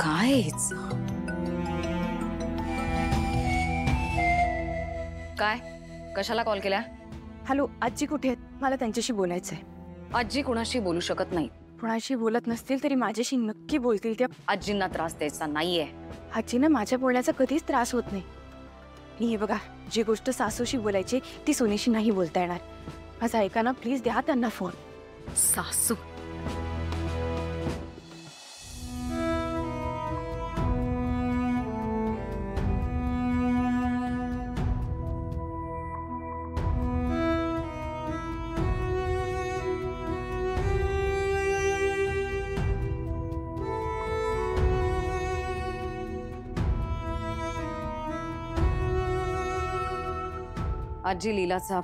काय हिच? काय कशाला कॉल केला? हॅलो, आजी कुठे आहेत? मला त्यांच्याशी बोलायचंय. आजी कुणाशी बोलू शकत नाही. कुणाशी बोलत नसतील तरी माझ्याशी नक्की बोलतील. त्या आजींना त्रास द्यायचा नाहीये. आजीना माझ्या बोलण्याचा कधीच त्रास होत नाही. आणि हे बघा, जी गोष्ट सासूशी बोलायची ती सोनीशी नाही बोलता येणार. माझं ऐका ना, प्लीज द्या त्यांना फोन. सासू आजी लीलाचा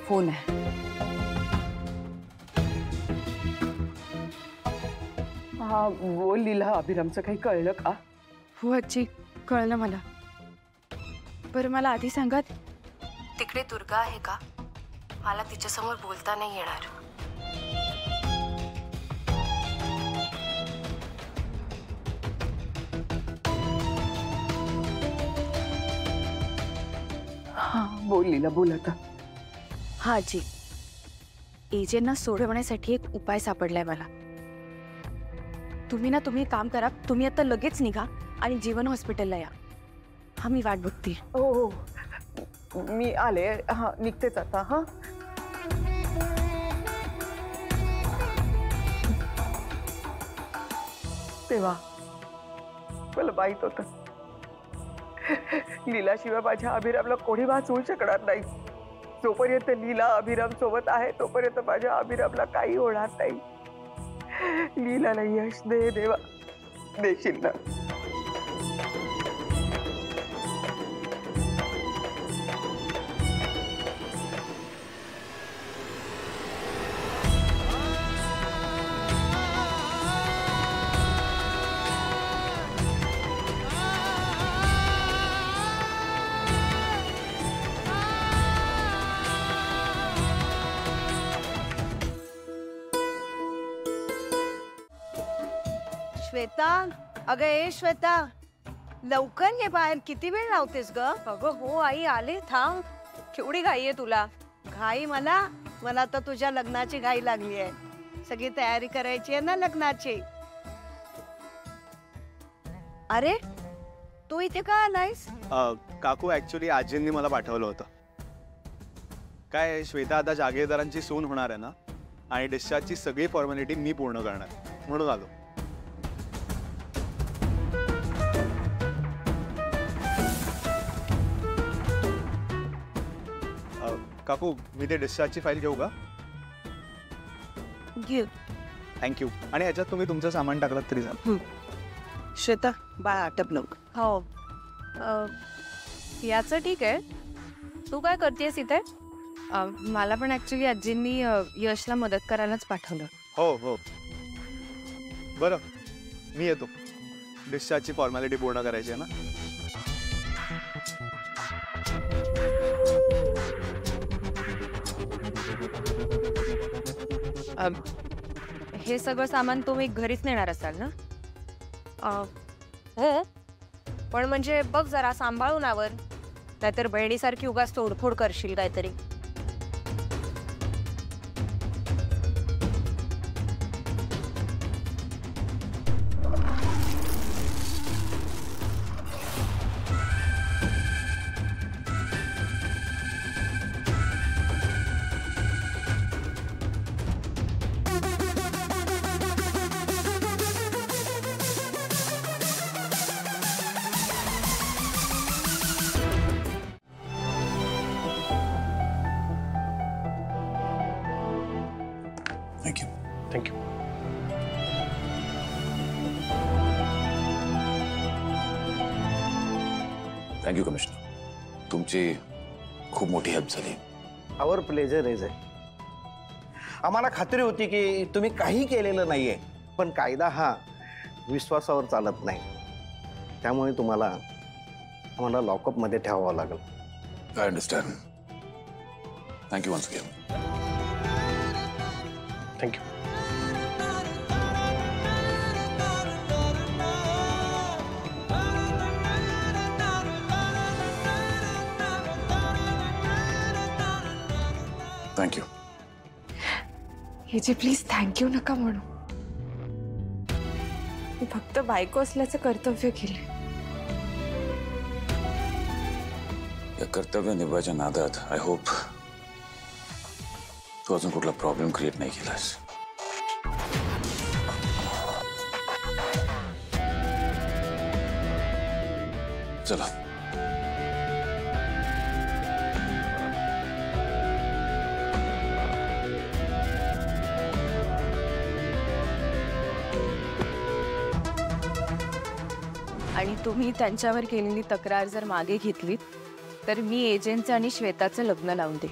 फोन आहे. हा बोल लीला, अभिरामचं काही कळलं का? हो आजी, कळलं मला. बरं मला आधी सांगा, तिकडे दुर्गा आहे का? मला तिच्यासमोर बोलता नाही येणार. हा बोल लीला, बोल आता. हा आजी, एजेंना सोडवण्यासाठी एक उपाय सापडलाय मला. तुम्ही काम करा, तुम्ही आता लगेच निघा आणि जीवन हॉस्पिटलला या. हा मी वाट बघते. हो हो, मी आले. हा निघतेच आता. हा तेव्हा मला माहित होतं लीलाशिवाय माझ्या अभिरामला कोणी वाचवू शकणार नाही. जोपर्यंत लीला अभिराम सोबत आहे तोपर्यंत माझ्या अभिरामला काही होणार नाही. लीलाला यश दे देवा, देशील ना? श्वेता, अगं ए श्वेता, लवकर ये बाहेर. किती वेळ लावतेस ग? अगं हो आई, आले. थांब. केवढी घाई आहे तुला? घाई मला आता तुझ्या लग्नाची घाई लागली आहे. सगळी तयारी करायची आहे ना लग्नाची. अरे तू इथे का आलायस? काकू, ऍक्च्युली आजींनी मला पाठवलं होतं. काय श्वेता आता जागीरदारांची सून होणार आहे ना, आणि डिस्चार्जची सगळी फॉर्मॅलिटी मी पूर्ण करणार, म्हणून आलो. काकू, मी ते डिस्चार्जची फाईल घेऊ का? घेऊ. थँक्यू. आणि ह्याच्यात तुम्ही तुमचं सामान टाकलं तरी झालं. श्वेता, बाळ आटप नको. हो, याचं ठीक आहे. तू काय करतेस इथे? मला पण ऍक्च्युली आजींनी यशला मदत करायलाच पाठवलं. हो हो, बरं मी येतो. डिस्चार्जची फॉर्मॅलिटी पूर्ण करायची आहे ना. हे सगळं सामान तुम्ही घरीच नेणार असाल ना? हो, पण म्हणजे बघ जरा सांभाळून आवर, नाहीतर बहिणीसारखी उगाच तोडफोड करशील काहीतरी. थँक्यू. थँक्यू. थँक्यू कमिशनर, तुमची खूप मोठी हेल्प झाली. आवर प्लेजर इज आहे. आम्हाला खात्री होती की तुम्ही काही केलेलं नाहीये, पण कायदा हा विश्वासावर चालत नाही. त्यामुळे तुम्हाला आम्हाला लॉकअपमध्ये ठेवावं लागेल. I understand. Thank you once again. Thank you. Thank you. हे जे प्लीज थँक्यू नका म्हणू. मी फक्त बायको असल्याचं कर्तव्य केलंय. या कर्तव्य निभावायच्या नादात आय होप तू अजून कुठला प्रॉब्लेम क्रिएट नाही केलास. चला. आणि तुम्ही त्यांच्यावर केलेली तक्रार जर मागे घेतलीत तर मी एजंटचं आणि श्वेताचं लग्न लावून दे.